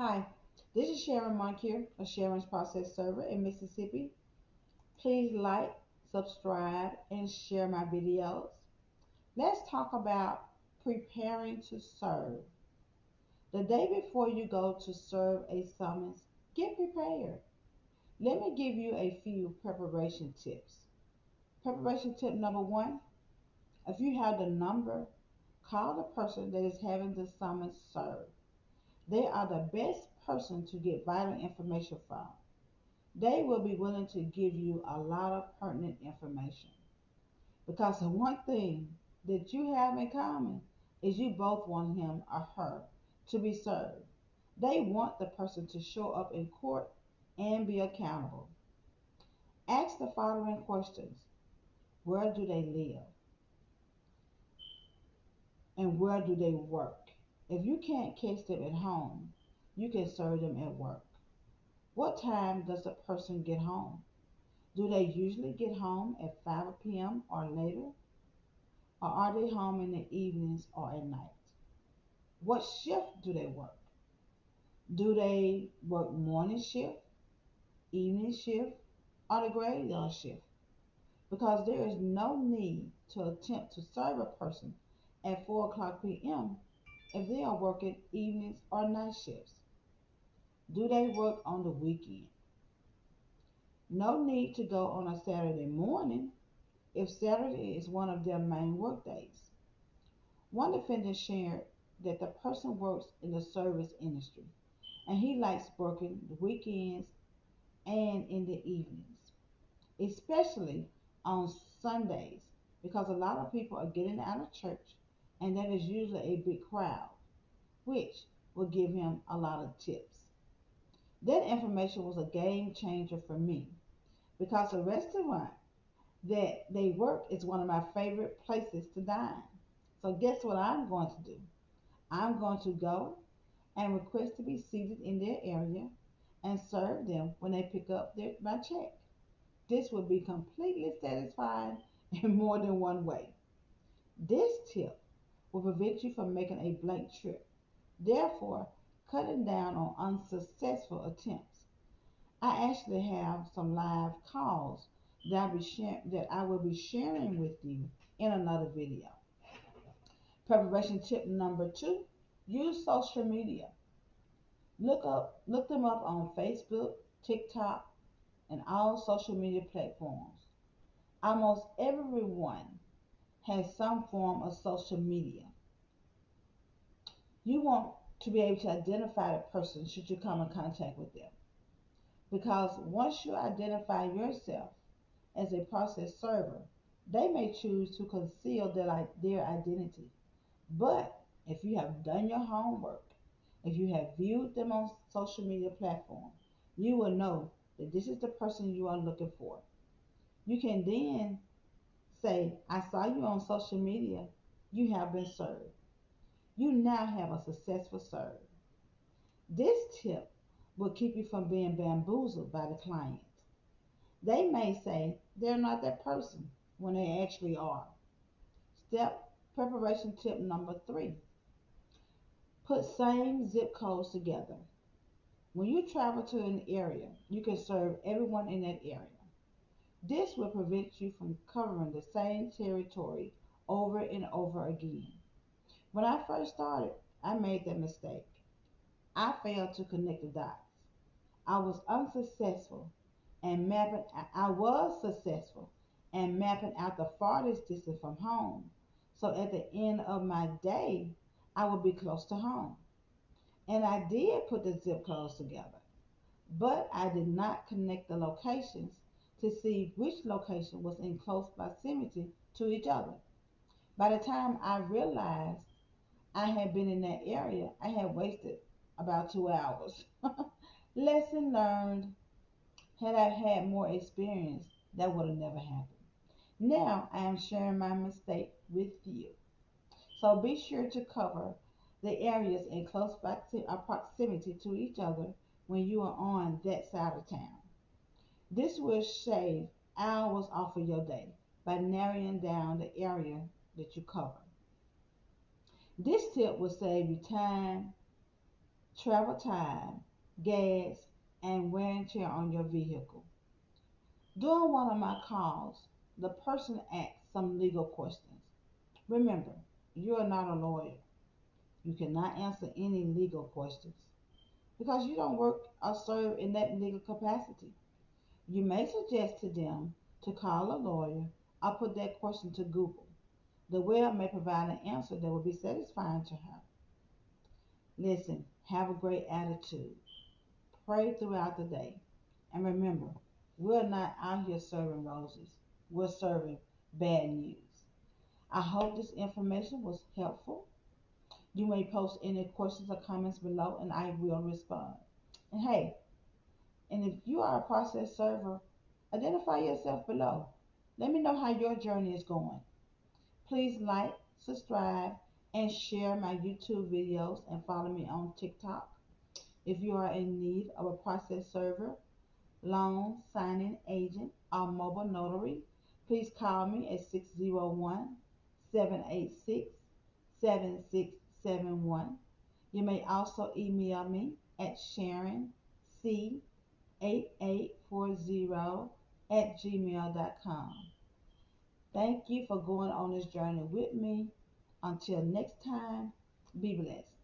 Hi, this is Sharon Monkier of Sharon's Process Server in Mississippi. Please like, subscribe, and share my videos. Let's talk about preparing to serve. The day before you go to serve a summons, get prepared. Let me give you a few preparation tips. Preparation tip number one, if you have the number, call the person that is having the summons served. They are the best person to get vital information from. They will be willing to give you a lot of pertinent information. Because the one thing that you have in common is you both want him or her to be served. They want the person to show up in court and be accountable. Ask the following questions: where do they live? And where do they work? If you can't catch them at home, you can serve them at work. What time does the person get home? Do they usually get home at 5 p.m. or later? Or are they home in the evenings or at night? What shift do they work? Do they work morning shift, evening shift, or the graveyard shift? Because there is no need to attempt to serve a person at 4 o'clock p.m. if they are working evenings or night shifts. Do they work on the weekend? No need to go on a Saturday morning if Saturday is one of their main work days. One defendant shared that the person works in the service industry and he likes working the weekends and in the evenings, especially on Sundays, because a lot of people are getting out of church and that is usually a big crowd, which will give him a lot of tips. That information was a game changer for me because the restaurant that they work is one of my favorite places to dine. So, guess what I'm going to do? I'm going to go and request to be seated in their area and serve them when they pick up my check. This will be completely satisfying in more than one way. This tip will prevent you from making a blank trip, therefore, cutting down on unsuccessful attempts. I actually have some live calls that I will be sharing with you in another video. Preparation tip number two, use social media. Look them up on Facebook, TikTok, and all social media platforms. Almost everyone has some form of social media. You want to be able to identify the person should you come in contact with them. Because once you identify yourself as a process server, they may choose to conceal their identity. But if you have done your homework, if you have viewed them on social media platforms, you will know that this is the person you are looking for. You can then say, I saw you on social media. You have been served. You now have a successful serve. This tip will keep you from being bamboozled by the client. They may say they're not that person when they actually are. Step preparation tip number three, put same zip codes together. When you travel to an area, you can serve everyone in that area. This will prevent you from covering the same territory over and over again. When I first started, I made that mistake. I failed to connect the dots. I was unsuccessful and mapping I was successful and mapping out the farthest distance from home. So at the end of my day, I would be close to home. And I did put the zip codes together, but I did not connect the locations to see which location was in close proximity to each other. By the time I realized I had been in that area, I had wasted about 2 hours. Lesson learned. Had I had more experience, that would have never happened. Now I am sharing my mistake with you. So be sure to cover the areas in close proximity to each other when you are on that side of town. This will shave hours off of your day by narrowing down the area that you cover. This tip will save you time travel time, gas, and wear and tear on your vehicle. During one of my calls, the person asked some legal questions. Remember, you are not a lawyer. You cannot answer any legal questions because you don't work or serve in that legal capacity. You may suggest to them to call a lawyer or put that question to Google. The web may provide an answer that will be satisfying to her. Listen, have a great attitude. Pray throughout the day. And remember, we're not out here serving roses. We're serving bad news. I hope this information was helpful. You may post any questions or comments below and I will respond. And hey, and if you are a process server, identify yourself below. Let me know how your journey is going. Please like, subscribe, and share my YouTube videos and follow me on TikTok. If you are in need of a process server, loan signing agent, or mobile notary, please call me at 601 786 7671. You may also email me at SharonC8840 at gmail.com. Thank you for going on this journey with me. Until next time, be blessed.